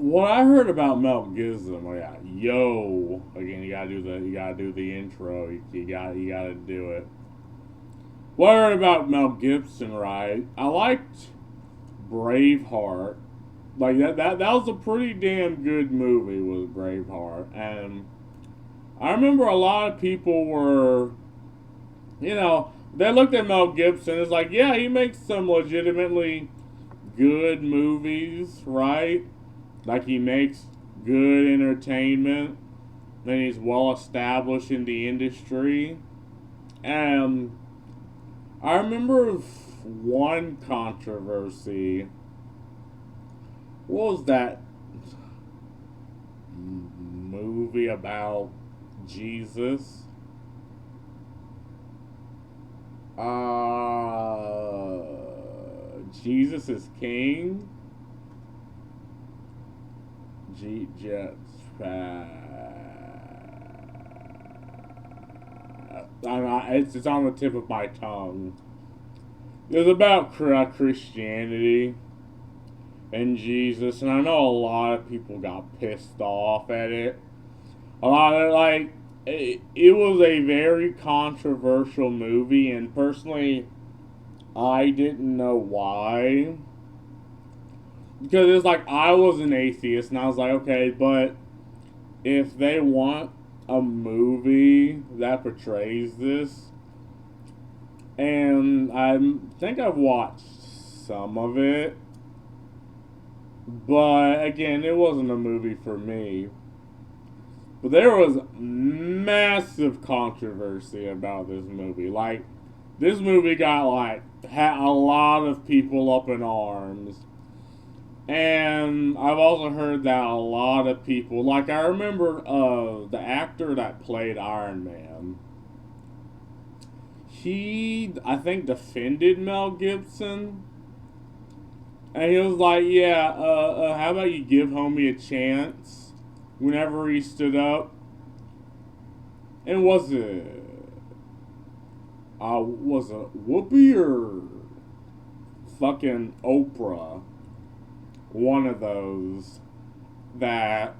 what I heard about Mel Gibson, oh yeah, yo, again, you gotta do the intro. You gotta do it. What I heard about Mel Gibson, right? I liked Braveheart. Like that was a pretty damn good movie with Braveheart, and I remember a lot of people were, they looked at Mel Gibson. It's like, yeah, he makes some legitimately good movies, right? Like he makes good entertainment, and he's well established in the industry. And I remember one controversy. What was that movie about Jesus? Jesus is King. Jets. It's on the tip of my tongue. It was about Christianity and Jesus, and I know a lot of people got pissed off at it. A lot of it was a very controversial movie, and personally, I didn't know why. Because it's like I was an atheist, and I was like, okay, but if they want a movie that portrays this, and I think I've watched some of it, but again, it wasn't a movie for me. But there was massive controversy about this movie. Like, this movie got had a lot of people up in arms. And I've also heard that a lot of people, like I remember the actor that played Iron Man, he, I think, defended Mel Gibson. And he was like, yeah, how about you give homie a chance whenever he stood up? And was it Whoopi or fucking Oprah? One of those that,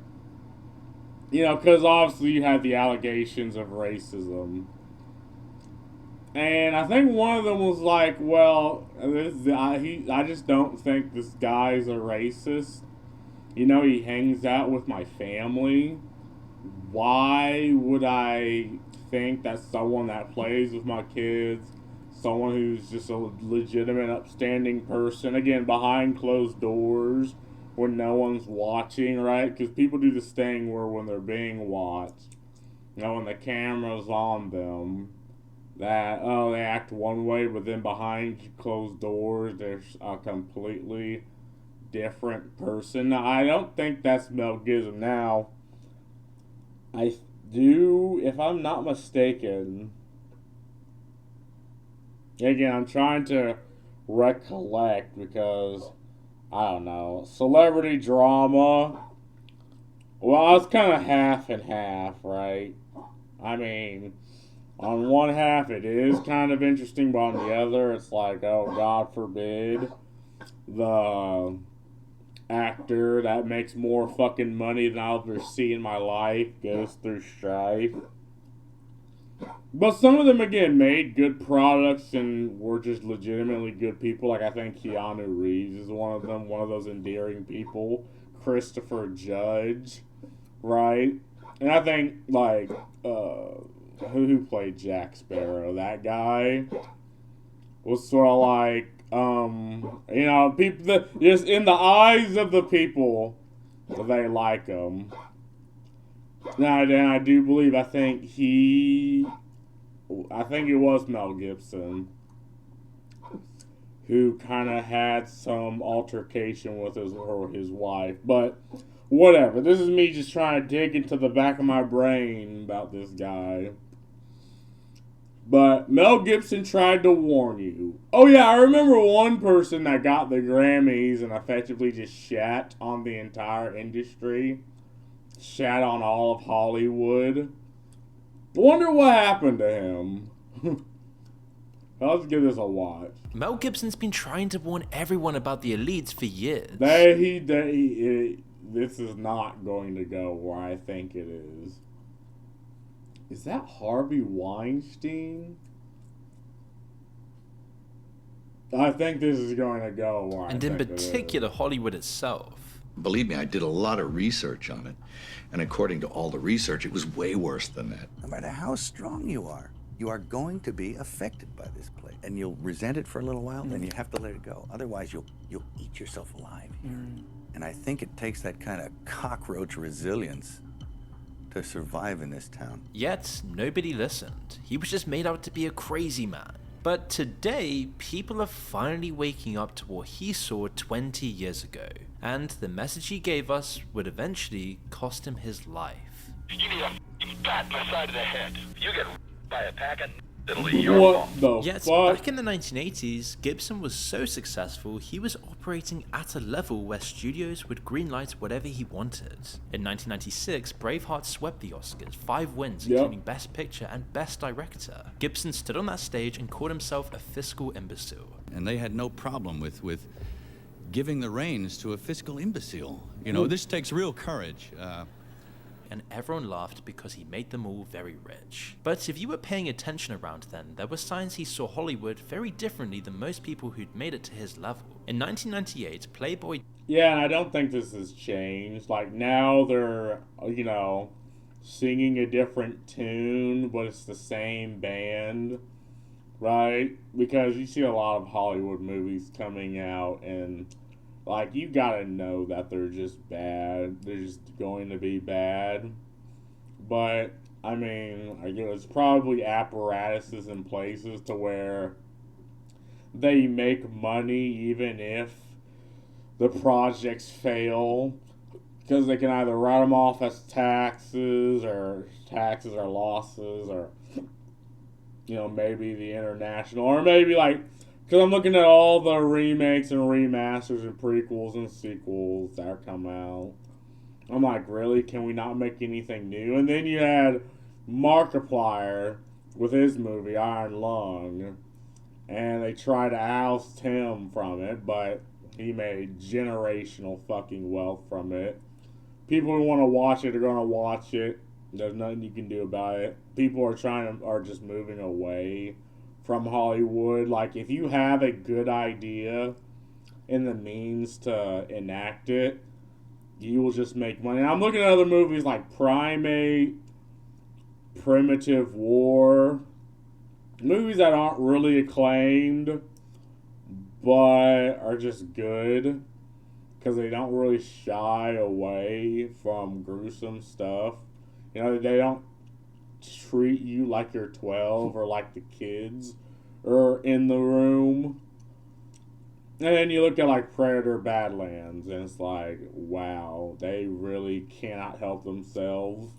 because obviously you had the allegations of racism. And I think one of them was like, well, I just don't think this guy's a racist. He hangs out with my family. Why would I think that someone that plays with my kids, someone who's just a legitimate, upstanding person, again, behind closed doors, when no one's watching, right? Because people do this thing where when they're being watched, when the camera's on them, that, they act one way, but then behind closed doors, they're a completely different person. Now, I don't think that's Mel Gibson. Now, I do, if I'm not mistaken, again, I'm trying to recollect because, I don't know, celebrity drama. Well, it's kind of half and half, right? I mean, on one half it is kind of interesting, but on the other it's like, oh, God forbid the actor that makes more fucking money than I'll ever see in my life goes through strife. But some of them, again, made good products and were just legitimately good people. Like, I think Keanu Reeves is one of them, one of those endearing people. Christopher Judge, right? And I think, like, who played Jack Sparrow? That guy was sort of like, people, just in the eyes of the people, they like him. Now, and I do believe, I think it was Mel Gibson who kind of had some altercation with his wife. But whatever. This is me just trying to dig into the back of my brain about this guy. But Mel Gibson tried to warn you. Oh yeah, I remember one person that got the Grammys and effectively just shat on the entire industry. Shat on all of Hollywood. Wonder what happened to him. Let's give this a watch. Mel Gibson's been trying to warn everyone about the elites for years. this is not going to go where I think it is. Is that Harvey Weinstein? I think this is going to go where And I in think it particular, is. Hollywood itself. Believe me, I did a lot of research on it. And according to all the research, it was way worse than that. No matter how strong you are going to be affected by this play. And you'll resent it for a little while, and you have to let it go. Otherwise, you'll eat yourself alive here. And I think it takes that kind of cockroach resilience to survive in this town. Yet, nobody listened. He was just made out to be a crazy man. But today, people are finally waking up to what he saw 20 years ago. And the message he gave us would eventually cost him his life. You need a bat in the side of the head. You get by a pack of it'll be your What fault. the Yet, fuck? back in the 1980s, Gibson was so successful, he was operating at a level where studios would greenlight whatever he wanted. In 1996, Braveheart swept the Oscars, 5 wins, Yep. including Best Picture and Best Director. Gibson stood on that stage and called himself a fiscal imbecile. And they had no problem with giving the reins to a fiscal imbecile. You know, this takes real courage. And everyone laughed because he made them all very rich. But if you were paying attention around then, there were signs he saw Hollywood very differently than most people who'd made it to his level. In 1998, Playboy... Yeah, and I don't think this has changed. Like, now they're, singing a different tune, but it's the same band, right? Because you see a lot of Hollywood movies coming out, and, like, you gotta know that they're just bad. They're just going to be bad. But, I mean, it's probably apparatuses in places to where they make money even if the projects fail, because they can either write them off as taxes or losses, or maybe the international, or maybe because I'm looking at all the remakes and remasters and prequels and sequels that are coming out. I'm like, really? Can we not make anything new? And then you had Markiplier with his movie Iron Lung, and they tried to oust him from it, but he made generational fucking wealth from it. People who want to watch it are going to watch it. There's nothing you can do about it. People are just moving away from Hollywood. Like, if you have a good idea and the means to enact it, you will just make money. And I'm looking at other movies like Primate, Primitive War, movies that aren't really acclaimed, but are just good because they don't really shy away from gruesome stuff. They don't treat you like you're 12 or like the kids are in the room. And then you look at like Predator Badlands, and it's like, wow, they really cannot help themselves.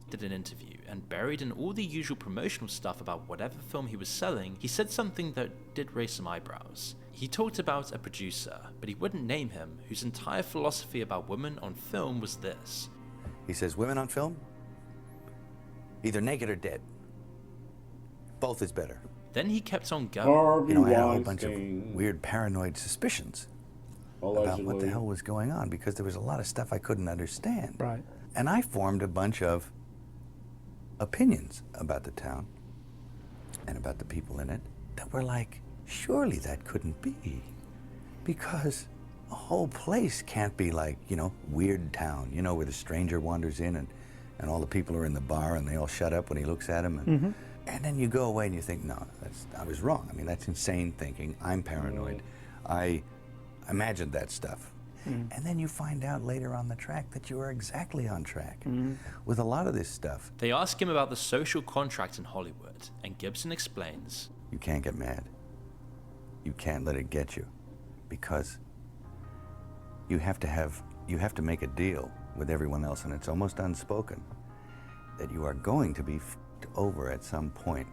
Did an interview, and buried in all the usual promotional stuff about whatever film he was selling, he said something that did raise some eyebrows. He talked about a producer, but he wouldn't name him, whose entire philosophy about women on film was this. He says, women on film, either naked or dead. Both is better. Then he kept on going. Harvey I had a whole bunch of Weinstein, weird paranoid suspicions allegedly. about what the hell was going on, because there was a lot of stuff I couldn't understand. Right. And I formed a bunch of opinions about the town and about the people in it that were like, surely that couldn't be, because a whole place can't be like, Weird Town, where the stranger wanders in and all the people are in the bar and they all shut up when he looks at them. And then you go away and you think, no, I was wrong. I mean, that's insane thinking. I'm paranoid. I imagined that stuff. And then you find out later on the track that you are exactly on track with a lot of this stuff. They ask him about the social contract in Hollywood, and Gibson explains. You can't get mad. You can't let it get you, because you have to make a deal with everyone else, and it's almost unspoken that you are going to be f***ed over at some point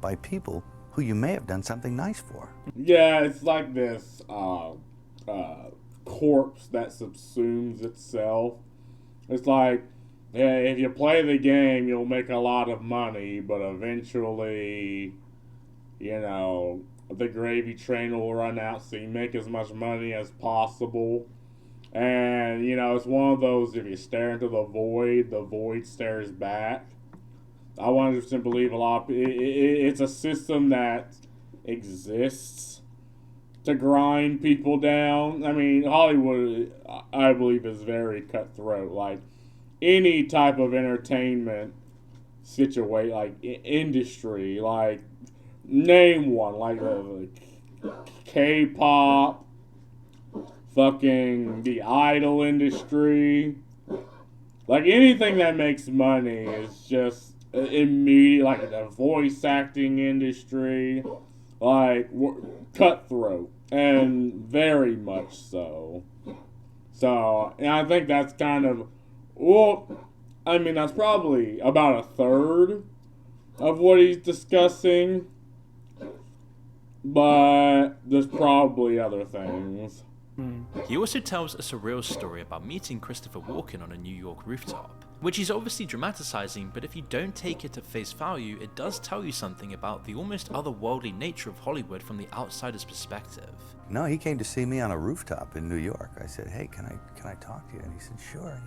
by people who you may have done something nice for. Yeah, it's like this corpse that subsumes itself. It's like, hey, if you play the game, you'll make a lot of money, but eventually, the gravy train will run out, so you make as much money as possible. And, you know, it's one of those, if you stare into the void stares back. I 100% believe it's a system that exists to grind people down. I mean, Hollywood, I believe, is very cutthroat. Like, any type of entertainment situation, like, industry, like, name one, like, K-pop, fucking the idol industry. Like, anything that makes money is just immediate, like the voice acting industry, like cutthroat, and very much so. So, and I think that's kind of, well, I mean, that's probably about a third of what he's discussing, but there's probably other things. He also tells a surreal story about meeting Christopher Walken on a New York rooftop, which he's obviously dramatizing, but if you don't take it at face value, it does tell you something about the almost otherworldly nature of Hollywood from the outsider's perspective. No, he came to see me on a rooftop in New York. I said, hey, can I talk to you? And he said, sure.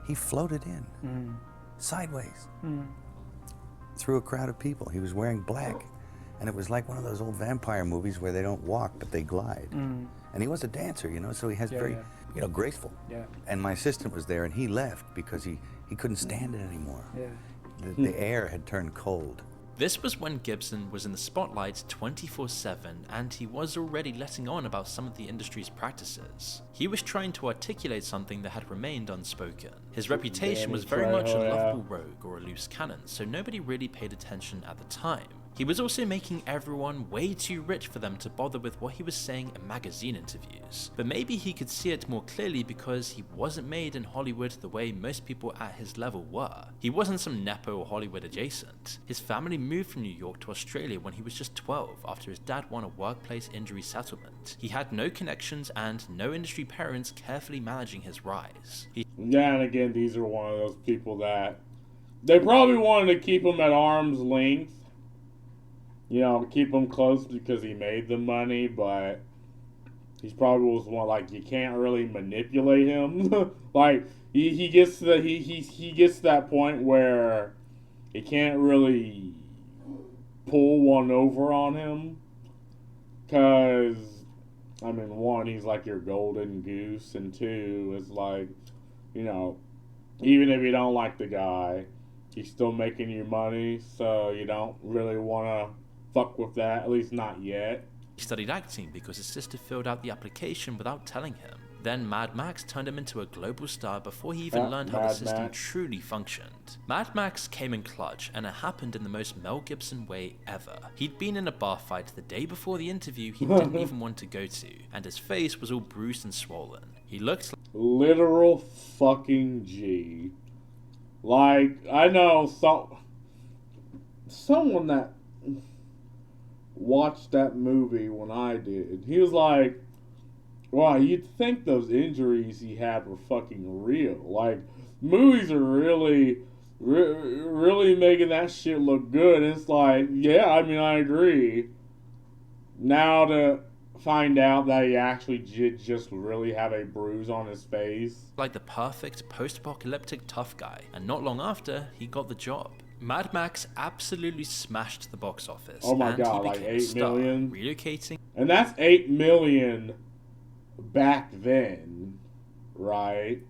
He floated in, sideways, through a crowd of people. He was wearing black. And it was like one of those old vampire movies where they don't walk, but they glide. And he was a dancer, you know, so he has very, you know, graceful. Yeah. And my assistant was there, and he left because he couldn't stand it anymore. Yeah. The air had turned cold. This was when Gibson was in the spotlight 24/7, and he was already letting on about some of the industry's practices. He was trying to articulate something that had remained unspoken. His reputation was very much a lovable rogue or a loose cannon, so nobody really paid attention at the time. He was also making everyone way too rich for them to bother with what he was saying in magazine interviews. But maybe he could see it more clearly because he wasn't made in Hollywood the way most people at his level were. He wasn't some Nepo or Hollywood adjacent. His family moved from New York to Australia when he was just 12 after his dad won a workplace injury settlement. He had no connections and no industry parents carefully managing his rise. Yeah, and again, these are one of those people that they probably wanted to keep him at arm's length. You know, keep him close because he made the money, but he's probably was one, like, you can't really manipulate him. Like, he gets to he gets to that point where he can't really pull one over on him. Cause, I mean, one, he's like your golden goose, and two, it's like, you know, even if you don't like the guy, he's still making you money, so you don't really want to fuck with that, at least not yet. He studied acting because his sister filled out the application without telling him. Then Mad Max turned him into a global star before he even learned how the system truly functioned. Mad Max came in clutch, and it happened in the most Mel Gibson way ever. He'd been in a bar fight the day before the interview he didn't even want to go to, and his face was all bruised and swollen. He looked like literal fucking G. Like, I know someone that watched that movie when I did. He was like, wow, you'd think those injuries he had were fucking real. Like, movies are really making that shit look good. And it's like, yeah, I mean, I agree. Now to find out that he actually did just really have a bruise on his face. like the perfect post-apocalyptic tough guy, and not long after, he got the job. Mad Max absolutely smashed the box office. Oh my and god, he like became a 8 star, million? relocating. And that's 8 million back then, right?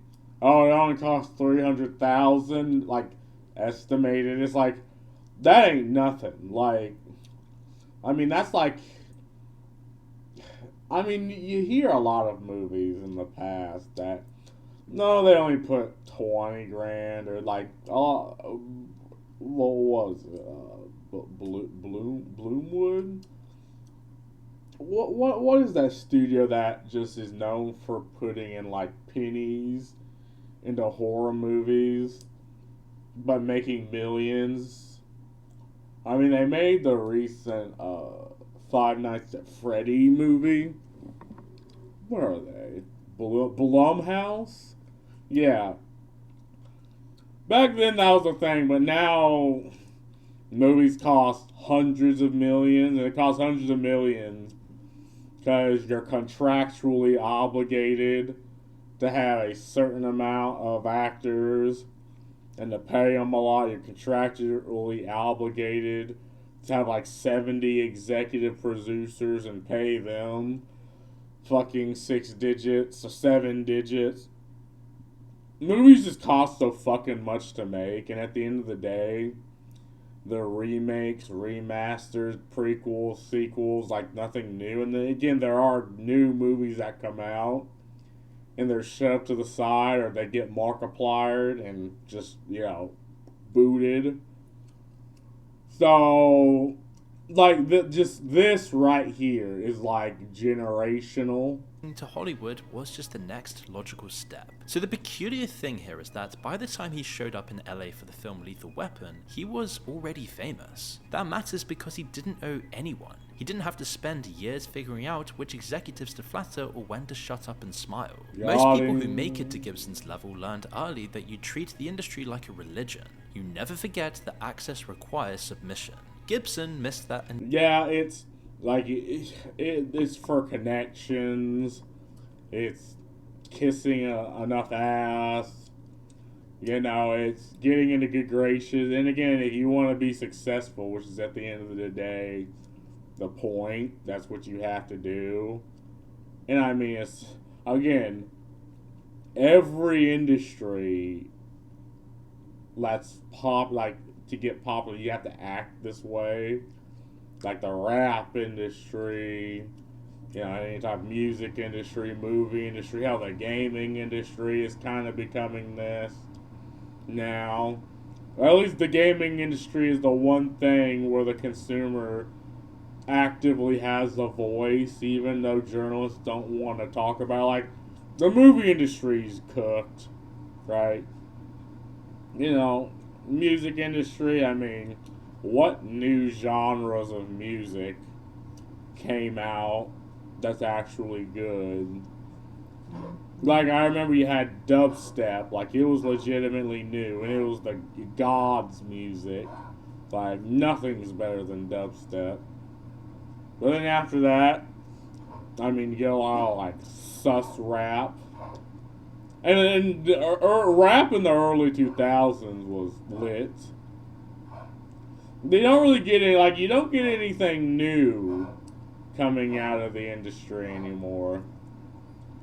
Oh, it only cost 300,000, like, estimated. It's like, that ain't nothing. Like, I mean, that's like, I mean, you hear a lot of movies in the past that, no, they only put 20 grand, or like, what was it? Bloomwood? What is that studio that just is known for putting in like pennies into horror movies, but making millions? I mean, they made the recent Five Nights at Freddy movie. Where are they? Blumhouse? Yeah. Back then that was the thing, but now movies cost hundreds of millions, and it costs hundreds of millions because you're contractually obligated to have a certain amount of actors and to pay them a lot. You're contractually obligated to have like 70 executive producers and pay them fucking 6 digits or 7 digits. Movies just cost so fucking much to make, and at the end of the day, the remakes, remasters, prequels, sequels, like nothing new. And then again, there are new movies that come out and they're shoved to the side or they get Markipliered and just, booted. So, like, just this right here is like generational. To Hollywood was just the next logical step. So the peculiar thing here is that by the time he showed up in LA for the film Lethal Weapon, he was already famous. That matters because he didn't owe anyone. He didn't have to spend years figuring out which executives to flatter or when to shut up and smile. Most people who make it to Gibson's level learned early that you treat the industry like a religion. You never forget that access requires submission. Gibson missed that and it's like it's for connections. It's kissing enough ass. It's getting into good graces. And again, if you want to be successful, which is at the end of the day the point, that's what you have to do. And I mean, it's again, every industry that's to get popular, you have to act this way. Like the rap industry, any type of music industry, movie industry, hell, the gaming industry is kind of becoming this now. Or at least the gaming industry is the one thing where the consumer actively has a voice, even though journalists don't want to talk about it. Like, the movie industry's cooked, right? Music industry, I mean, what new genres of music came out that's actually good? Like, I remember you had dubstep, like, it was legitimately new, and it was the God's music. Like, nothing's better than dubstep. But then after that, I mean, you get a lot of, like, sus rap. And then rap in the early 2000s was lit. They don't really get any, you don't get anything new coming out of the industry anymore,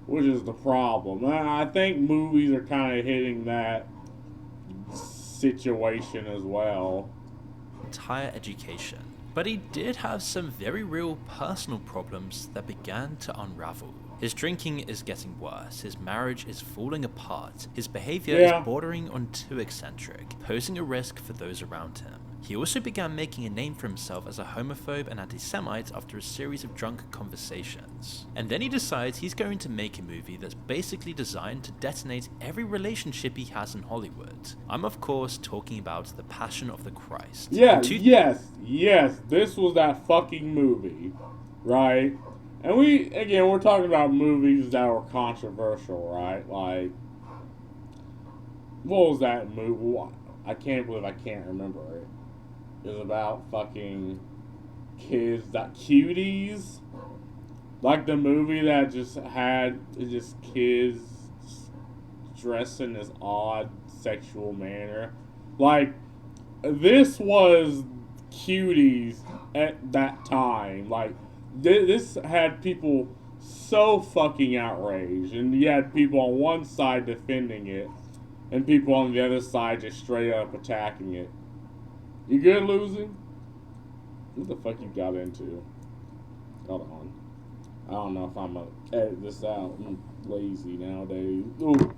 which is the problem. I think movies are kind of hitting that situation as well. Entire education. But he did have some very real personal problems that began to unravel. His drinking is getting worse, his marriage is falling apart, his behavior is bordering on too eccentric, posing a risk for those around him. He also began making a name for himself as a homophobe and anti-Semite after a series of drunk conversations. And then he decides he's going to make a movie that's basically designed to detonate every relationship he has in Hollywood. I'm of course talking about The Passion of the Christ. Yes, this was that fucking movie, right? And we're talking about movies that were controversial, right? Like, what was that movie? I can't believe I can't remember it. It was about fucking kids, cuties. Like the movie that just had just kids dressed in this odd sexual manner. Like, this was cuties at that time. Like, this had people so fucking outraged. And you had people on one side defending it, and people on the other side just straight up attacking it. You good, losing? What the fuck you got into? Hold on. I don't know if I'm gonna edit this out. I'm lazy nowadays. Ooh.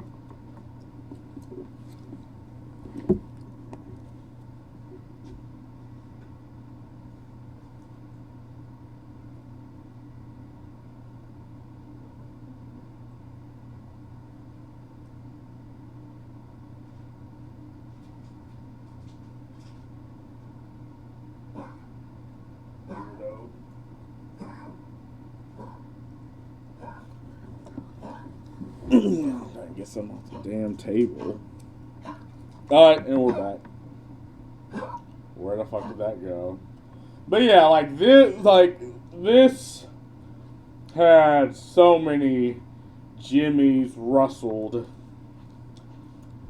Gotta get some off the damn table. Alright, and we're back. Where the fuck did that go? But yeah, this had so many jimmies rustled.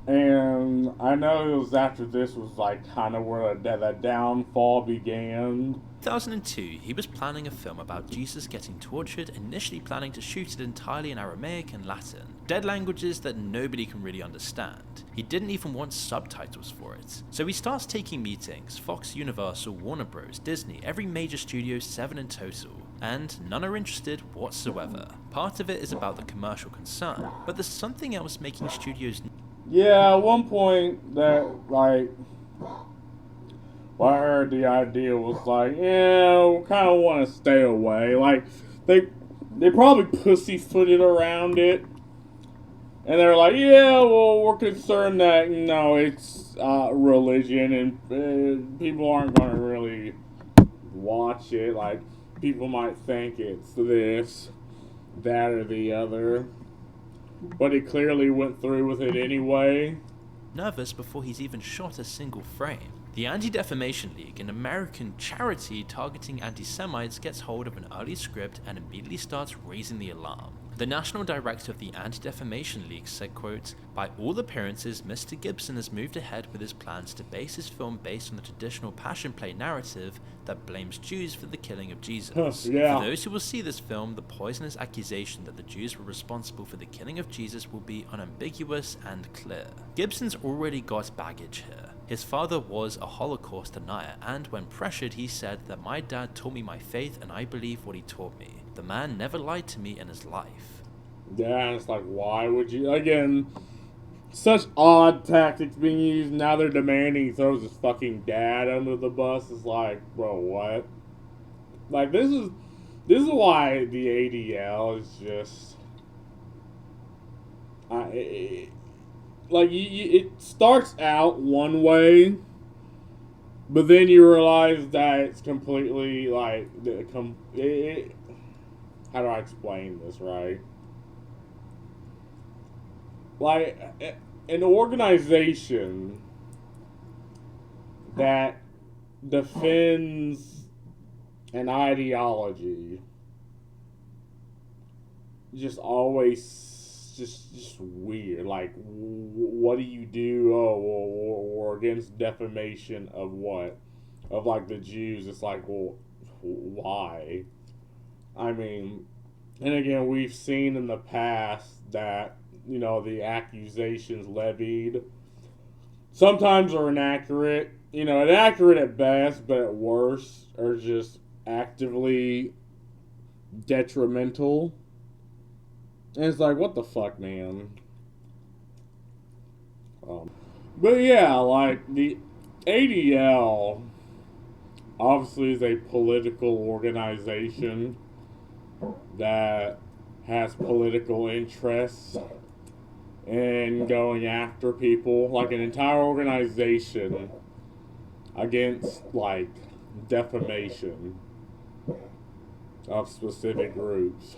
And I know it was after this was like kind of where the downfall began. 2002, he was planning a film about Jesus getting tortured, initially planning to shoot it entirely in Aramaic and Latin, dead languages that nobody can really understand. He didn't even want subtitles for it. So he starts taking meetings, Fox, Universal, Warner Bros, Disney, every major studio, 7 in total, and none are interested whatsoever. Part of it is about the commercial concern, but there's something else making studios... Yeah, at one point that, like, well, I heard the idea was like, yeah, we kind of want to stay away. Like, they probably pussyfooted around it. And they're like, yeah, well, we're concerned that, you know, it's religion and people aren't going to really watch it. Like, people might think it's this, that, or the other. But he clearly went through with it anyway. Nervous before he's even shot a single frame. The Anti-Defamation League, an American charity targeting anti-Semites, gets hold of an early script and immediately starts raising the alarm. The national director of the Anti-Defamation League said, quote, "By all appearances, Mr. Gibson has moved ahead with his plans to base his film based on the traditional passion play narrative that blames Jews for the killing of Jesus. Yeah. For those who will see this film, the poisonous accusation that the Jews were responsible for the killing of Jesus will be unambiguous and clear." Gibson's already got baggage here. His father was a Holocaust denier, and when pressured, he said that my dad taught me my faith and I believe what he taught me. The man never lied to me in his life. Yeah, it's like, why would you? Again, such odd tactics being used. Now they're demanding he throws his fucking dad under the bus. It's like, bro, what? Like, this is why the ADL is just... it starts out one way, but then you realize that it's completely, like, how do I explain this, right? Like, an organization that defends an ideology just always just weird. Like, what do you do? Oh, we're against defamation of what? Of, like, the Jews. It's like, well, why? I mean, and again, we've seen in the past that, you know, the accusations levied sometimes are inaccurate. You know, inaccurate at best, but at worst are just actively detrimental. And it's like, what the fuck, man? But yeah, like, the ADL obviously is a political organization that has political interests in going after people, like an entire organization against, like, defamation of specific groups.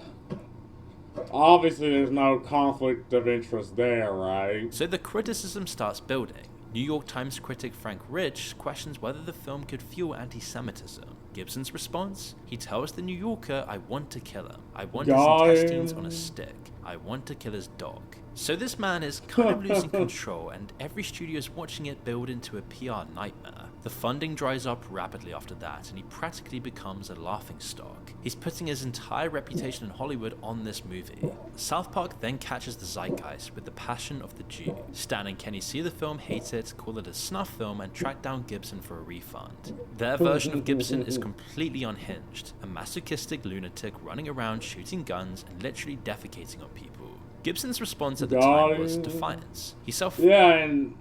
Obviously, there's no conflict of interest there, right? So the criticism starts building. New York Times critic Frank Rich questions whether the film could fuel anti-Semitism. Gibson's response? He tells the New Yorker, "I want to kill him. I want his intestines on a stick. I want to kill his dog." So this man is kind of losing control, and every studio is watching it build into a PR nightmare. The funding dries up rapidly after that, and he practically becomes a laughingstock. He's putting his entire reputation in Hollywood on this movie. South Park then catches the zeitgeist with The Passion of the Jew. Stan and Kenny see the film, hate it, call it a snuff film, and track down Gibson for a refund. Their version of Gibson is completely unhinged, a masochistic lunatic running around shooting guns and literally defecating on people. Gibson's response at the time was defiance. Yeah, and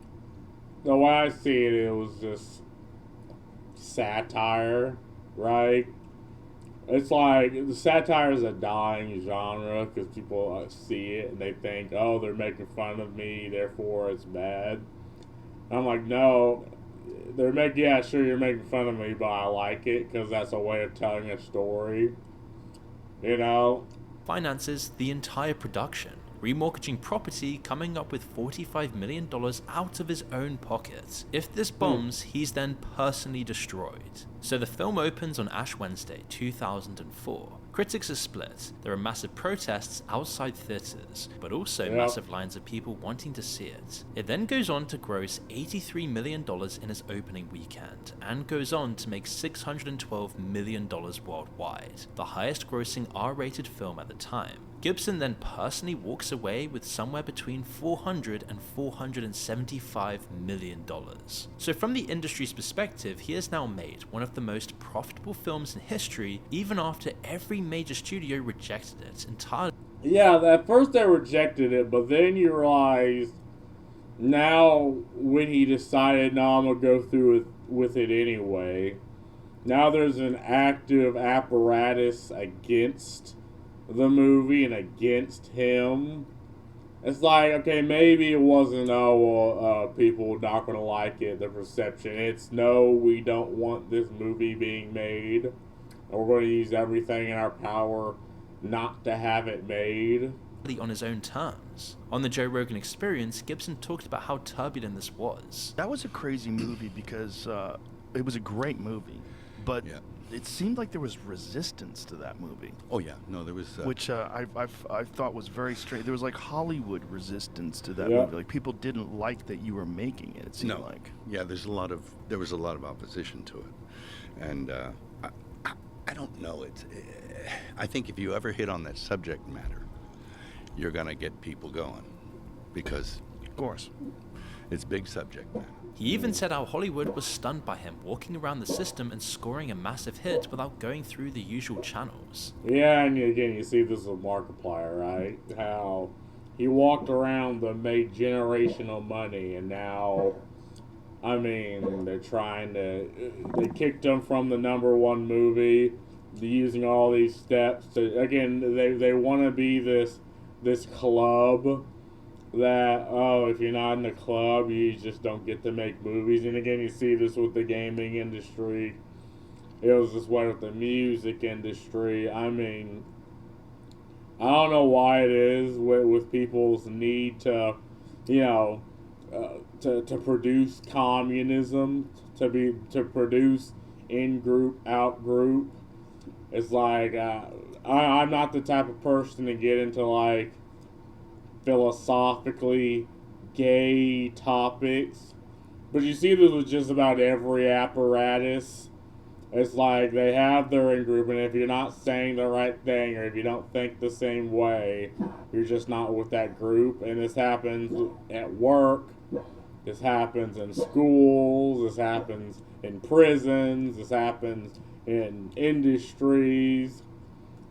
the way I see it, it was just satire, right? It's like, the satire is a dying genre because people see it and they think, oh, they're making fun of me, therefore it's bad. And I'm like, no, yeah, sure, you're making fun of me, but I like it because that's a way of telling a story, you know? Finances the entire production, remortgaging property, coming up with $45 million out of his own pocket. If this bombs, he's then personally destroyed. So the film opens on Ash Wednesday, 2004. Critics are split. There are massive protests outside theaters, but also Yep. massive lines of people wanting to see it. It then goes on to gross $83 million in its opening weekend, and goes on to make $612 million worldwide, the highest grossing R-rated film at the time. Gibson then personally walks away with somewhere between $400 and $475 million. So from the industry's perspective, he has now made one of the most profitable films in history, even after every major studio rejected it entirely. Yeah, at first they rejected it, but then you realize now when he decided, no, I'm going to go through with it anyway, now there's an active apparatus against the movie and against him. It's like, okay, maybe it wasn't, people not going to like it, the perception. It's, no, we don't want this movie being made. And we're going to use everything in our power not to have it made. On his own terms. On the Joe Rogan Experience, Gibson talked about how turbulent this was. That was a crazy movie because it was a great movie, but it seemed like there was resistance to that movie. Oh yeah, no, there was. Which I thought was very strange. There was like Hollywood resistance to that Yeah. movie. Like people didn't like that you were making it. It seemed like. Yeah, there was a lot of opposition to it, and I don't know. I think if you ever hit on that subject matter, you're gonna get people going, because Of course. it's big subject matter. He even said how Hollywood was stunned by him walking around the system and scoring a massive hit without going through the usual channels. Yeah, and again, you see this with Markiplier, right? How he walked around and made generational money, and now, I mean, they kicked him from the #1 movie, using all these steps to, again, they want to be this club that, if you're not in the club, you just don't get to make movies. And again, you see this with the gaming industry. It was this way with the music industry. I mean, I don't know why it is with people's need to, to produce communism, to produce in-group, out-group. It's like, I'm not the type of person to get into, like, philosophically gay topics. But you see this with just about every apparatus. It's like they have their in-group, and if you're not saying the right thing, or if you don't think the same way, you're just not with that group. And this happens at work. This happens in schools. This happens in prisons. This happens in industries.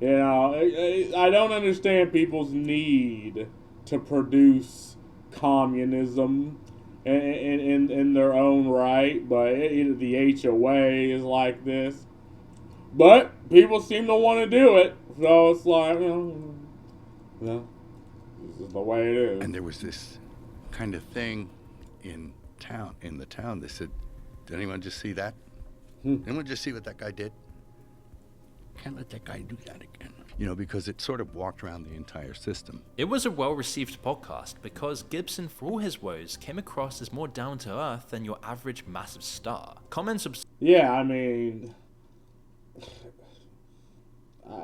I don't understand people's need to produce communism in their own right, but the HOA is like this. But people seem to want to do it, so it's like, this is the way it is. And there was this kind of thing in the town. They said, did anyone just see that? Anyone just see what that guy did? Can't let that guy do that again. Because it sort of walked around the entire system. It was a well-received podcast because Gibson, for all his woes, came across as more down-to-earth than your average massive star. Comments Yeah, I mean,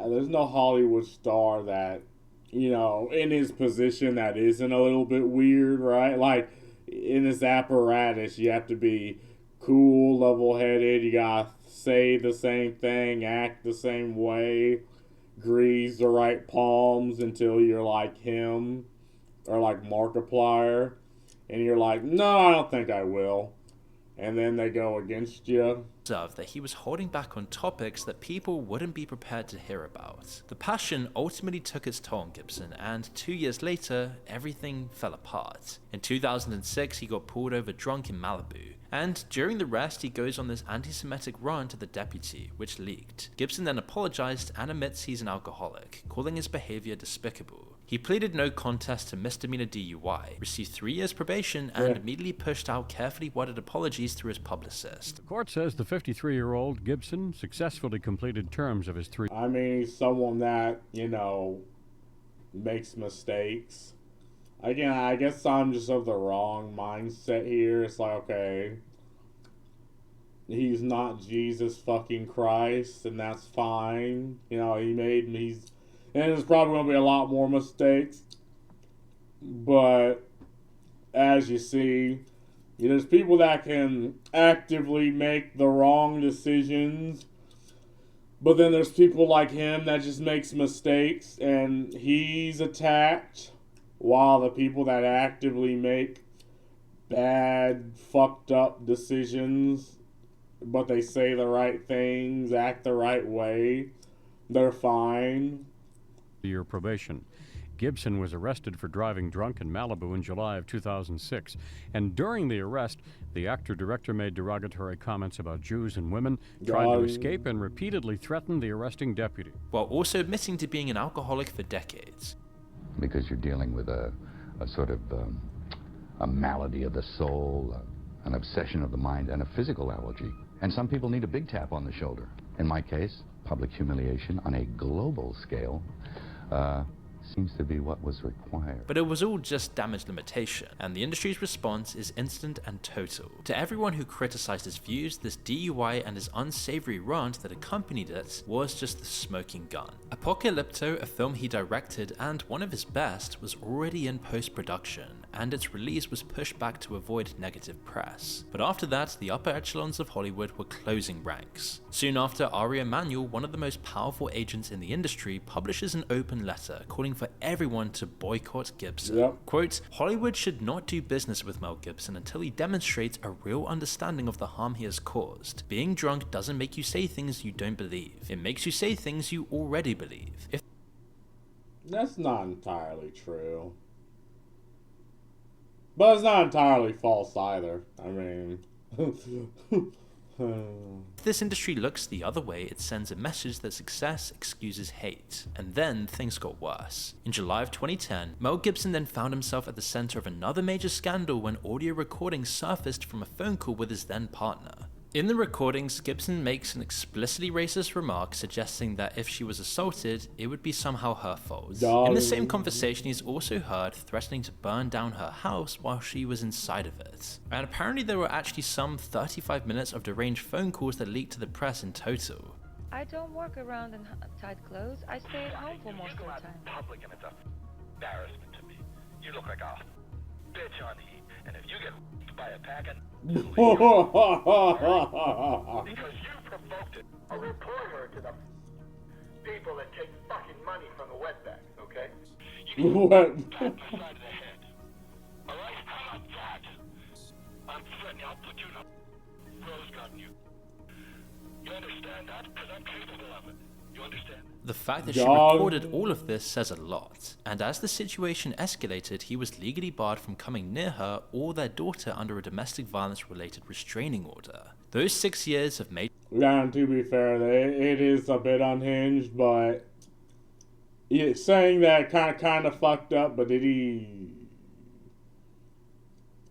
there's no Hollywood star that, in his position that isn't a little bit weird, right? Like, in this apparatus, you have to be cool, level-headed, you gotta say the same thing, act the same way, grease the right palms until you're like him, or like Markiplier, and you're like, no, I don't think I will. And then they go against you. observed that he was holding back on topics that people wouldn't be prepared to hear about. The passion ultimately took its toll on Gibson, and 2 years later, everything fell apart. In 2006, he got pulled over drunk in Malibu, and during the arrest, he goes on this anti-Semitic rant to the deputy, which leaked. Gibson then apologized and admits he's an alcoholic, calling his behavior despicable. He pleaded no contest to misdemeanor DUI, received 3 years probation, and immediately pushed out carefully worded apologies through his publicist. The court says the 53-year-old Gibson successfully completed terms of his three. I mean, he's someone that, makes mistakes. Again, I guess I'm just of the wrong mindset here. It's like, okay, he's not Jesus fucking Christ, and that's fine. You know, and there's probably going to be a lot more mistakes. But as you see, there's people that can actively make the wrong decisions, but then there's people like him that just makes mistakes and he's attacked, while the people that actively make bad, fucked up decisions, but they say the right things, act the right way, they're fine. Year probation. Gibson was arrested for driving drunk in Malibu in July of 2006. And during the arrest, the actor-director made derogatory comments about Jews and women, tried to escape, and repeatedly threatened the arresting deputy. While also admitting to being an alcoholic for decades. Because you're dealing with a sort of a malady of the soul, an obsession of the mind, and a physical allergy. And some people need a big tap on the shoulder. In my case, public humiliation on a global scale seems to be what was required. But it was all just damage limitation, and the industry's response is instant and total. To everyone who criticized his views, this DUI and his unsavory rant that accompanied it was just the smoking gun. Apocalypto, a film he directed and one of his best, was already in post-production, and its release was pushed back to avoid negative press. But after that, the upper echelons of Hollywood were closing ranks. Soon after, Ari Emanuel, one of the most powerful agents in the industry, publishes an open letter calling for everyone to boycott Gibson. Yep. Quote, Hollywood should not do business with Mel Gibson until he demonstrates a real understanding of the harm he has caused. Being drunk doesn't make you say things you don't believe. It makes you say things you already believe. That's not entirely true. But it's not entirely false either. I mean... If this industry looks the other way, it sends a message that success excuses hate. And then things got worse. In July of 2010, Mel Gibson then found himself at the center of another major scandal when audio recordings surfaced from a phone call with his then partner. In the recordings, Gibson makes an explicitly racist remark suggesting that if she was assaulted, it would be somehow her fault. In the same conversation, he's also heard threatening to burn down her house while she was inside of it. And apparently there were actually some 35 minutes of deranged phone calls that leaked to the press in total. I don't work around in tight clothes. I stay at home for most of the time. You go out in public and it's an embarrassment to me. You look like a bitch on heat, and if you get by a pack of because you provoked it. I'll report her to the people that take fucking money from the wetbacks, okay? You What? pat my side of the head. Alright? How about that? I'm threatening I'll put you in a rose garden, you. You understand that? Because I'm capable of it. You understand? The fact that she recorded all of this says a lot, and as the situation escalated, he was legally barred from coming near her or their daughter under a domestic violence related restraining order. Those 6 years have made... Yeah, and to be fair, it is a bit unhinged, but saying that kind of fucked up, but did he...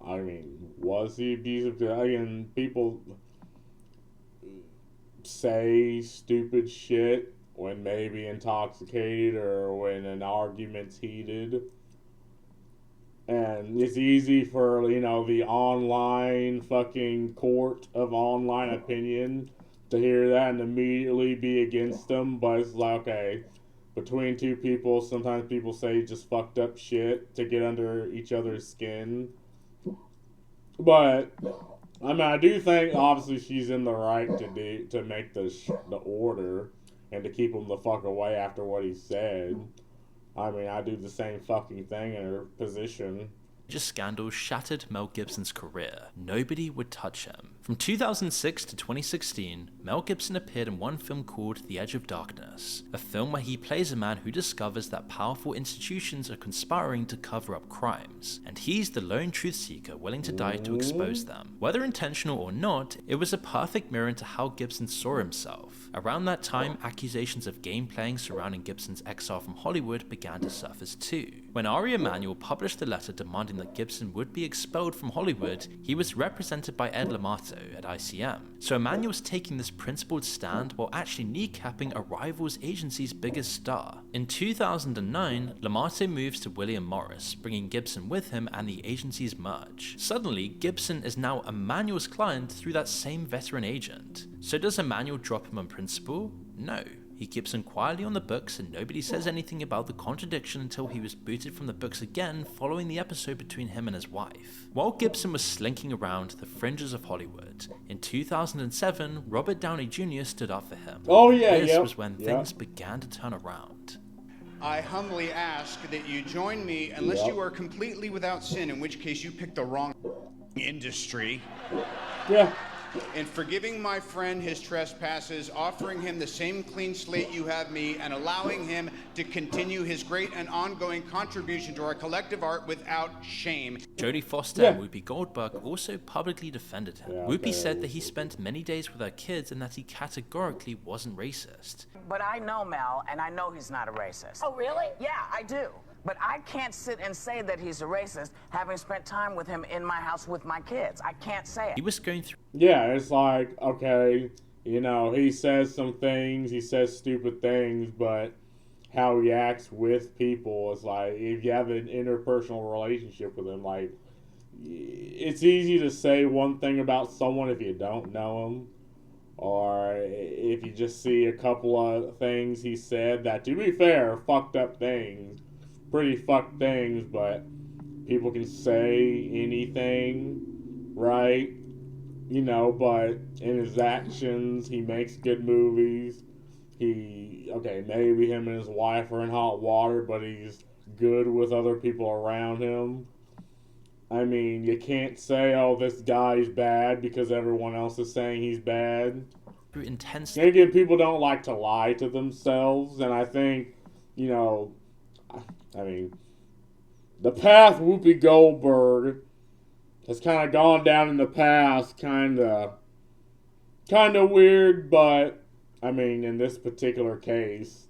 I mean, was he abusive? Again, people say stupid shit when maybe intoxicated or when an argument's heated. And it's easy for, the online fucking court of online opinion to hear that and immediately be against them. But it's like, okay, between two people, sometimes people say just fucked up shit to get under each other's skin. But I mean, I do think obviously she's in the right to make the order and to keep him the fuck away after what he said. I mean, I do the same fucking thing in her position. Just scandals shattered Mel Gibson's career. Nobody would touch him. From 2006 to 2016, Mel Gibson appeared in one film called The Edge of Darkness, a film where he plays a man who discovers that powerful institutions are conspiring to cover up crimes, and he's the lone truth seeker willing to die to expose them. Whether intentional or not, it was a perfect mirror into how Gibson saw himself. Around that time, accusations of game playing surrounding Gibson's exile from Hollywood began to surface too. When Ari Emanuel published a letter demanding that Gibson would be expelled from Hollywood, he was represented by Ed Lamato at ICM. So Emanuel was taking this principled stand while actually kneecapping a rival's agency's biggest star. In 2009, Lamato moves to William Morris, bringing Gibson with him and the agency's merge. Suddenly, Gibson is now Emanuel's client through that same veteran agent. So does Emanuel drop him on principle? No. He keeps him quietly on the books and nobody says anything about the contradiction until he was booted from the books again following the episode between him and his wife. While Gibson was slinking around the fringes of Hollywood, in 2007, Robert Downey Jr. stood up for him. Oh yeah, This was when things began to turn around. I humbly ask that you join me unless you are completely without sin, in which case you picked the wrong industry. Yeah. In forgiving my friend his trespasses, offering him the same clean slate you have me, and allowing him to continue his great and ongoing contribution to our collective art without shame. Jodie Foster and Whoopi Goldberg also publicly defended him. Whoopi said that he spent many days with her kids and that he categorically wasn't racist. But I know Mel, and I know he's not a racist. Oh, really? Yeah, I do. But I can't sit and say that he's a racist, having spent time with him in my house with my kids. I can't say it. He was going through... Yeah, it's like, okay, you know, he says some things, he says stupid things, but how he acts with people is like, if you have an interpersonal relationship with him, like, it's easy to say one thing about someone if you don't know him, or if you just see a couple of things he said that, to be fair, are fucked up things. Pretty fucked things, but people can say anything, right? You know, but in his actions, he makes good movies. Maybe him and his wife are in hot water, but he's good with other people around him. I mean, you can't say, oh, this guy's bad because everyone else is saying he's bad. Intense. Again, people don't like to lie to themselves, and I think, you know, I mean, the path Whoopi Goldberg has kind of gone down in the past, kind of weird, but, I mean, in this particular case,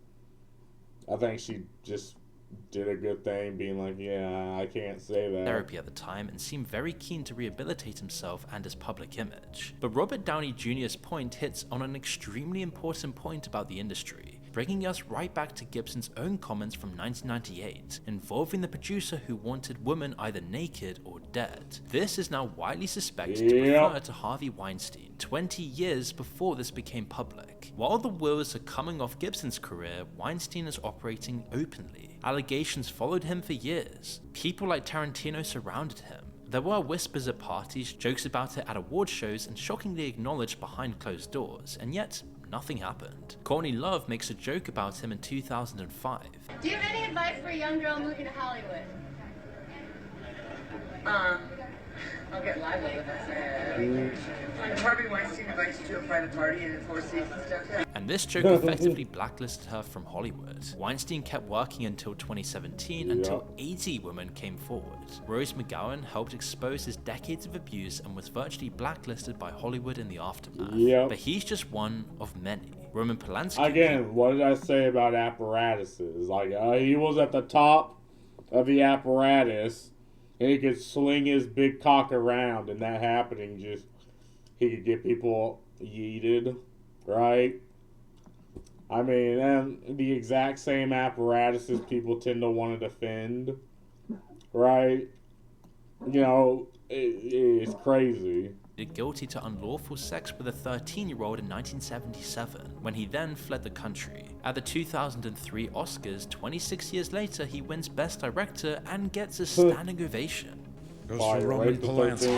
I think she just did a good thing being like, yeah, I can't say that. Therapy at the time and seemed very keen to rehabilitate himself and his public image. But Robert Downey Jr.'s point hits on an extremely important point about the industry, bringing us right back to Gibson's own comments from 1998, involving the producer who wanted women either naked or dead. This is now widely suspected to refer to Harvey Weinstein, 20 years before this became public. While the wheels are coming off Gibson's career, Weinstein is operating openly. Allegations followed him for years. People like Tarantino surrounded him. There were whispers at parties, jokes about it at award shows, and shockingly acknowledged behind closed doors, and yet nothing happened. Courtney Love makes a joke about him in 2005. Do you have any advice for a young girl moving to Hollywood? I'll get live with it. Harvey Weinstein invites you to a private party and 4 seasons stuff. And this joke effectively blacklisted her from Hollywood. Weinstein kept working until 2017, until 80 women came forward. Rose McGowan helped expose his decades of abuse and was virtually blacklisted by Hollywood in the aftermath. But he's just one of many. Roman Polanski... Again, what did I say about apparatuses? Like, he was at the top of the apparatus, and he could sling his big cock around, and that happening just... He could get people yeeted, right? I mean, and the exact same apparatuses people tend to want to defend, right? You know, it's crazy. Guilty to unlawful sex with a 13-year-old in 1977, when he then fled the country. At the 2003 Oscars, 26 years later, he wins Best Director and gets a standing ovation. Goes for Roman Polanski.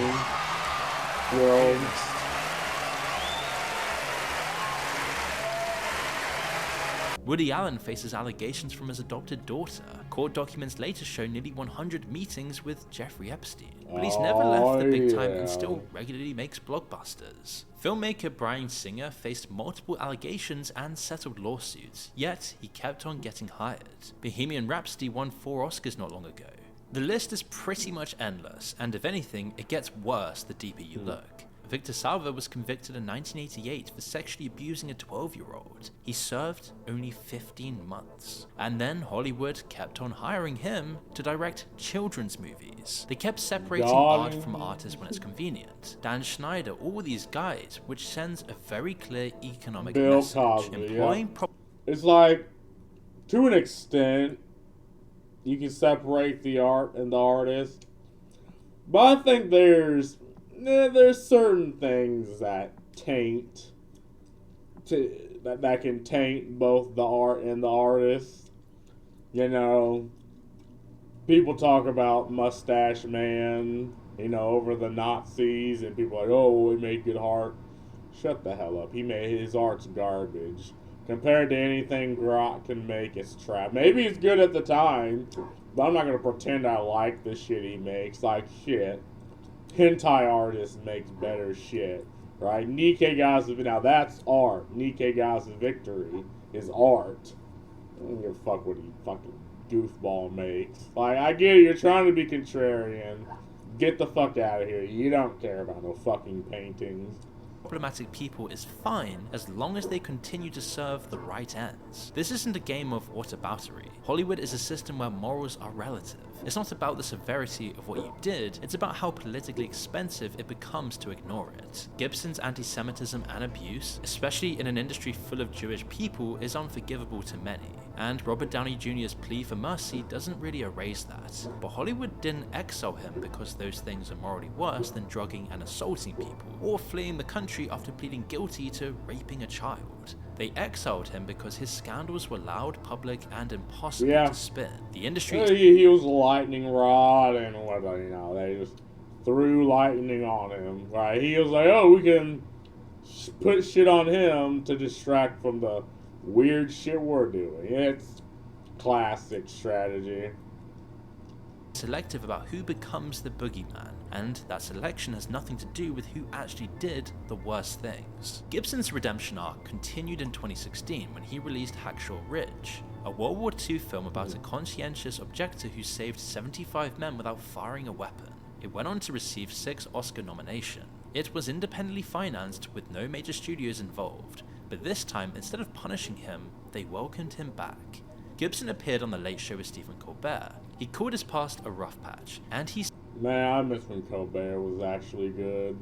Woody Allen faces allegations from his adopted daughter. Court documents later show nearly 100 meetings with Jeffrey Epstein, but he's never left the big time and still regularly makes blockbusters. Filmmaker Bryan Singer faced multiple allegations and settled lawsuits, yet he kept on getting hired. Bohemian Rhapsody won 4 Oscars not long ago. The list is pretty much endless, and if anything, it gets worse the deeper you look. Victor Salva was convicted in 1988 for sexually abusing a 12-year-old. He served only 15 months. And then Hollywood kept on hiring him to direct children's movies. They kept separating art from artists when it's convenient. Dan Schneider, all these guys, which sends a very clear economic message. Employing it's like, to an extent, you can separate the art and the artist. But I think there's certain things that that can taint both the art and the artist. You know, people talk about Mustache Man, you know, over the Nazis, and people are like, oh, he made good art. Shut the hell up. His art's garbage. Compared to anything Grok can make, it's trap. Maybe it's good at the time, but I'm not going to pretend I like the shit he makes. Like, shit. Hentai artist makes better shit, right? Now that's art. Nikkei's Victory is art. I don't give a fuck what he fucking goofball makes. Like, I get it, you're trying to be contrarian. Get the fuck out of here. You don't care about no fucking paintings. Problematic people is fine as long as they continue to serve the right ends. This isn't a game of whataboutery. Hollywood is a system where morals are relative. It's not about the severity of what you did, it's about how politically expensive it becomes to ignore it. Gibson's anti-Semitism and abuse, especially in an industry full of Jewish people, is unforgivable to many, and Robert Downey Jr.'s plea for mercy doesn't really erase that. But Hollywood didn't exile him because those things are morally worse than drugging and assaulting people, or fleeing the country after pleading guilty to raping a child. They exiled him because his scandals were loud, public, and impossible to spin. The industry... He was a lightning rod and whatever, you know, they just threw lightning on him, right? He was like, oh, we can put shit on him to distract from the weird shit we're doing. It's classic strategy. Selective about who becomes the boogeyman, and that selection has nothing to do with who actually did the worst things. Gibson's redemption arc continued in 2016 when he released Hacksaw Ridge, a World War II film about a conscientious objector who saved 75 men without firing a weapon. It went on to receive 6 Oscar nominations. It was independently financed with no major studios involved, but this time, instead of punishing him, they welcomed him back. Gibson appeared on The Late Show with Stephen Colbert. He called his past a rough patch, and he... Man, I miss when Colbert was actually good.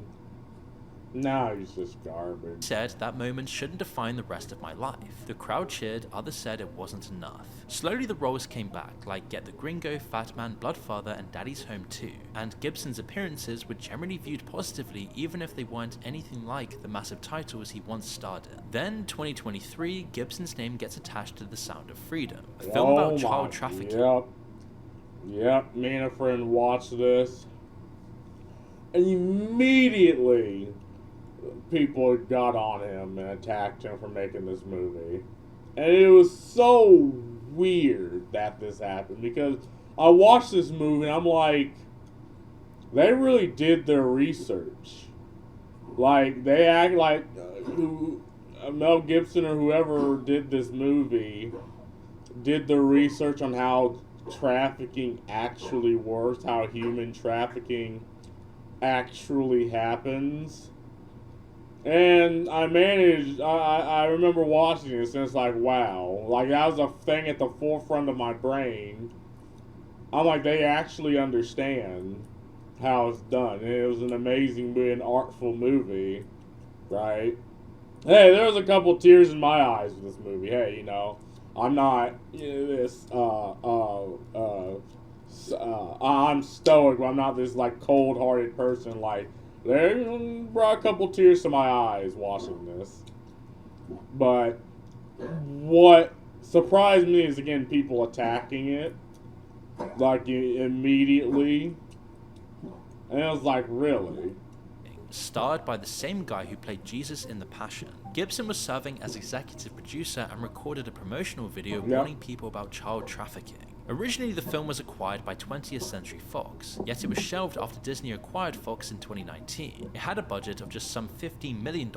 Now he's just garbage. Said that moment shouldn't define the rest of my life. The crowd cheered, others said it wasn't enough. Slowly the roles came back, like Get the Gringo, Fat Man, Bloodfather, and Daddy's Home 2, and Gibson's appearances were generally viewed positively even if they weren't anything like the massive titles he once starred in. Then, 2023, Gibson's name gets attached to The Sound of Freedom, a film about child trafficking. Yep, me and a friend watched this, and immediately people got on him and attacked him for making this movie. And it was so weird that this happened, because I watched this movie and I'm like, they really did their research. Like, they act like Mel Gibson or whoever did this movie did the research on how trafficking actually works, how human trafficking actually happens. And I remember watching this and it's like, wow, like that was a thing at the forefront of my brain. I'm like, they actually understand how it's done. And it was an amazing movie, an artful movie, right? Hey, there was a couple tears in my eyes with this movie. Hey, you know, I'm not I'm stoic, but I'm not this like cold-hearted person. Like, there brought a couple tears to my eyes watching this. But what surprised me is, again, people attacking it like immediately, and it was like, really? Starred by the same guy who played Jesus in The Passion. Gibson was serving as executive producer and recorded a promotional video warning people about child trafficking. Originally, the film was acquired by 20th Century Fox, yet it was shelved after Disney acquired Fox in 2019. It had a budget of just some $15 million,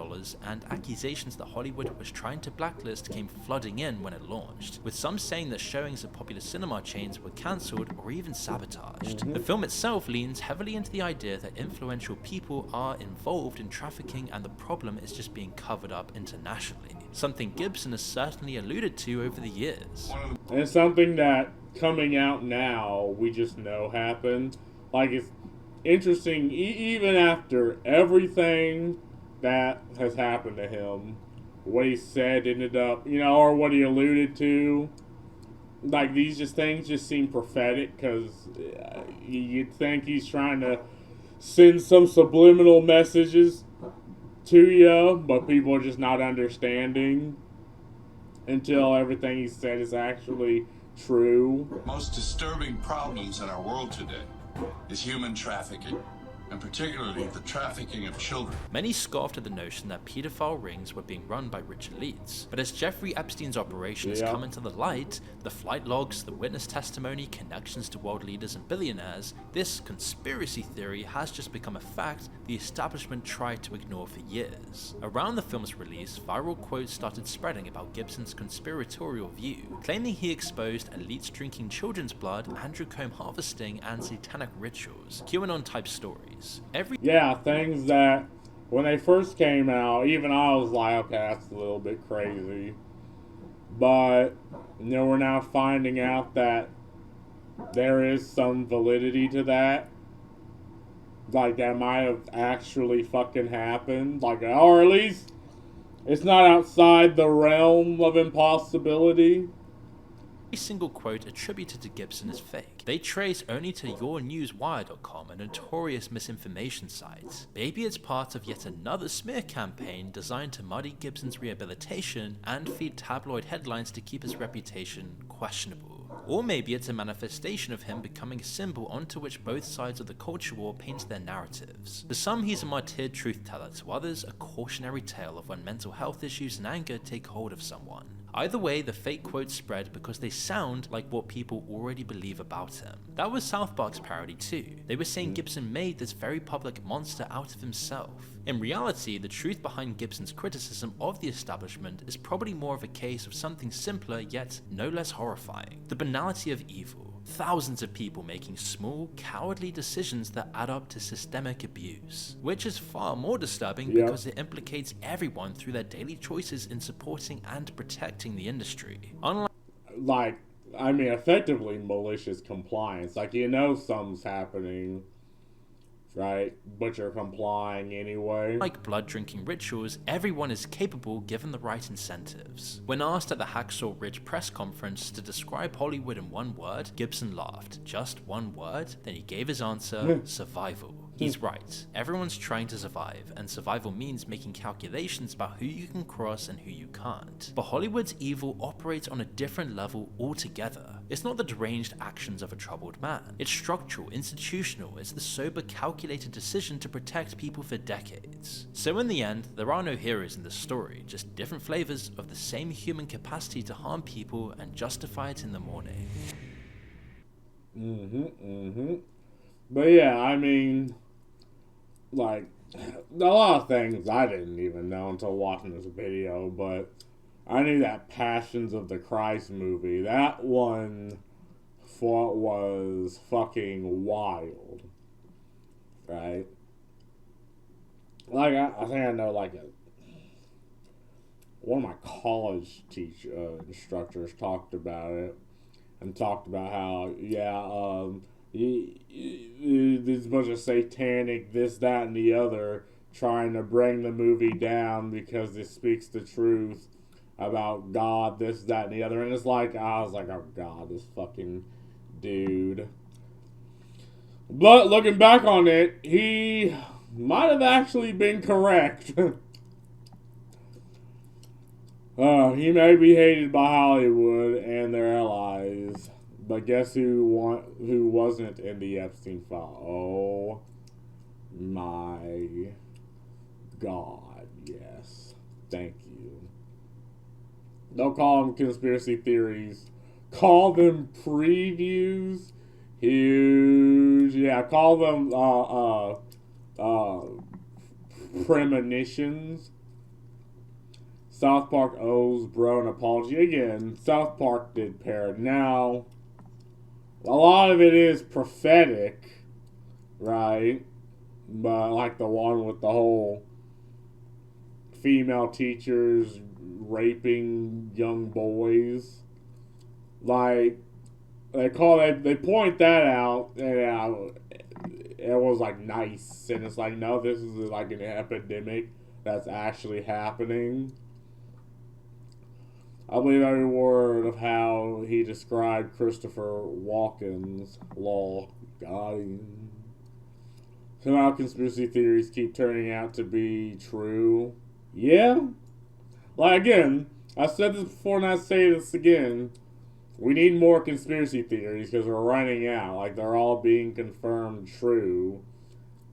and accusations that Hollywood was trying to blacklist came flooding in when it launched, with some saying that showings of popular cinema chains were cancelled or even sabotaged. The film itself leans heavily into the idea that influential people are involved in trafficking and the problem is just being covered up internationally, something Gibson has certainly alluded to over the years. And something that, coming out now, we just know happened. Like, it's interesting, even after everything that has happened to him, what he said ended up, or what he alluded to, like, these things just seem prophetic, because you'd think he's trying to send some subliminal messages to you, but people are just not understanding until everything he said is actually true. Most disturbing problems in our world today is human trafficking, and particularly the trafficking of children. Many scoffed at the notion that pedophile rings were being run by rich elites, but as Jeffrey Epstein's operations come into the light, the flight logs, the witness testimony, connections to world leaders and billionaires, this conspiracy theory has just become a fact the establishment tried to ignore for years. Around the film's release, viral quotes started spreading about Gibson's conspiratorial view, claiming he exposed elites drinking children's blood, Andrew comb harvesting, and satanic rituals, QAnon-type stories. Things that, when they first came out, even I was like, okay, that's a little bit crazy. But, we're now finding out that there is some validity to that. Like, that might have actually fucking happened. Like, or at least, it's not outside the realm of impossibility. Every single quote attributed to Gibson is fake. They trace only to yournewswire.com, a notorious misinformation site. Maybe it's part of yet another smear campaign designed to muddy Gibson's rehabilitation and feed tabloid headlines to keep his reputation questionable. Or maybe it's a manifestation of him becoming a symbol onto which both sides of the culture war paint their narratives. To some, he's a martyred truth teller, to others, a cautionary tale of when mental health issues and anger take hold of someone. Either way, the fake quotes spread because they sound like what people already believe about him. That was South Park's parody too. They were saying Gibson made this very public monster out of himself. In reality, the truth behind Gibson's criticism of the establishment is probably more of a case of something simpler yet no less horrifying. The banality of evil. Thousands of people making small, cowardly decisions that add up to systemic abuse. Which is far more disturbing because it implicates everyone through their daily choices in supporting and protecting the industry. Effectively malicious compliance. Like, something's happening, right? But you're complying anyway. Like blood drinking rituals, everyone is capable given the right incentives. When asked at the Hacksaw Ridge press conference to describe Hollywood in one word, Gibson laughed. Just one word? Then he gave his answer, survival. He's right. Everyone's trying to survive, and survival means making calculations about who you can cross and who you can't. But Hollywood's evil operates on a different level altogether. It's not the deranged actions of a troubled man. It's structural, institutional. It's the sober, calculated decision to protect people for decades. So in the end, there are no heroes in this story, just different flavors of the same human capacity to harm people and justify it in the morning. But yeah, like, a lot of things I didn't even know until watching this video, but I knew that Passions of the Christ movie, that one was fucking wild, right? Like, I think I know, like, one of my college instructors talked about it, and talked about how, there's a bunch of satanic this, that, and the other trying to bring the movie down because it speaks the truth about God, this, that, and the other. And it's like, I was like, oh God, this fucking dude. But looking back on it, he might have actually been correct. He may be hated by Hollywood and their allies. But guess who wasn't in the Epstein Files? Oh my God, yes. Thank you. Don't call them conspiracy theories. Call them previews. Huge. Yeah, call them premonitions. South Park owes Bro an apology. Again, South Park did parrot. Now, a lot of it is prophetic, right? But like the one with the whole female teachers raping young boys. Like, they point that out, and it was like nice. And it's like, no, this is like an epidemic that's actually happening. I believe every word of how he described Christopher Walken's law. Got him. Somehow conspiracy theories keep turning out to be true. Yeah. Like, again, I said this before and I say this again. We need more conspiracy theories because we're running out. Like, they're all being confirmed true,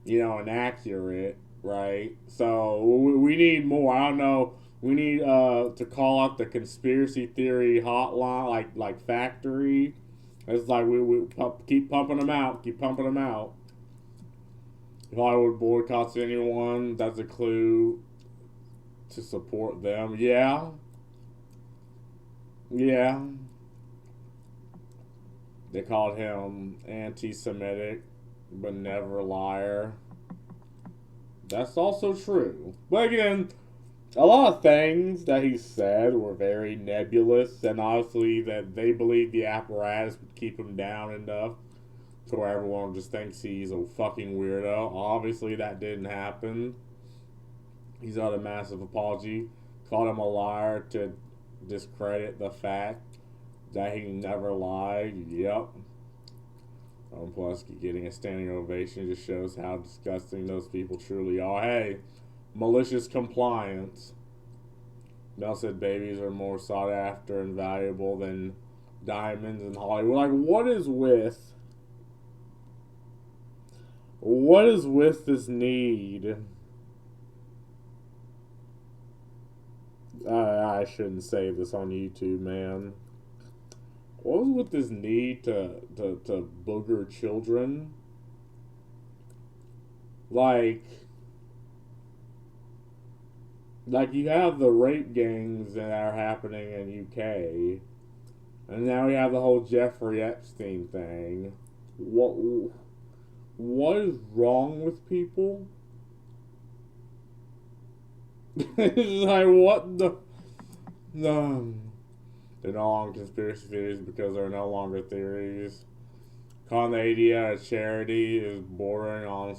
and accurate, right? So, we need more. I don't know. We need to call out the conspiracy theory hotline, like factory. It's like we keep pumping them out. Keep pumping them out. If Hollywood boycotts anyone, that's a clue to support them. Yeah. Yeah. They called him anti-Semitic, but never liar. That's also true. But again, a lot of things that he said were very nebulous, and obviously that they believe the apparatus would keep him down enough to where everyone just thinks he's a fucking weirdo. Obviously that didn't happen. He's got a massive apology. Called him a liar to discredit the fact that he never lied. Yep. Plus, getting a standing ovation just shows how disgusting those people truly are. Hey, malicious compliance. Mel said babies are more sought after and valuable than diamonds in Hollywood. Like, what is with this need? I shouldn't say this on YouTube, man. What was with this need to booger children? Like you have the rape gangs that are happening in UK, and now we have the whole Jeffrey Epstein thing. What is wrong with people? It's like, what the... No. They're no longer conspiracy theories because they're no longer theories. Calling the ADA a charity is bordering on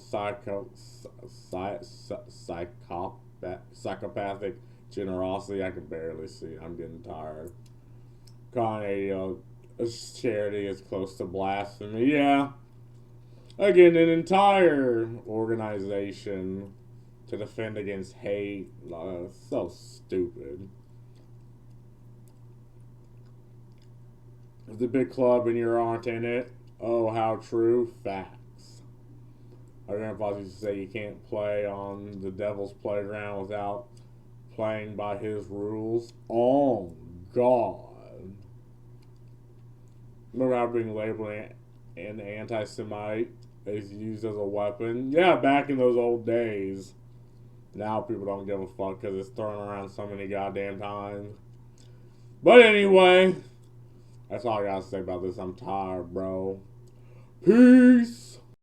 psychopathic generosity. I can barely see. I'm getting tired. Calling ADA a charity is close to blasphemy. Yeah. Again, an entire organization to defend against hate. So stupid. It's a big club and you aren't in it. Oh, how true. Facts. Our grandfather used to say you can't play on the devil's playground without playing by his rules. Oh, God. Remember how being labeled an anti-Semite is used as a weapon? Yeah, back in those old days. Now people don't give a fuck because it's thrown around so many goddamn times. But anyway, that's all I gotta say about this. I'm tired, bro. Peace.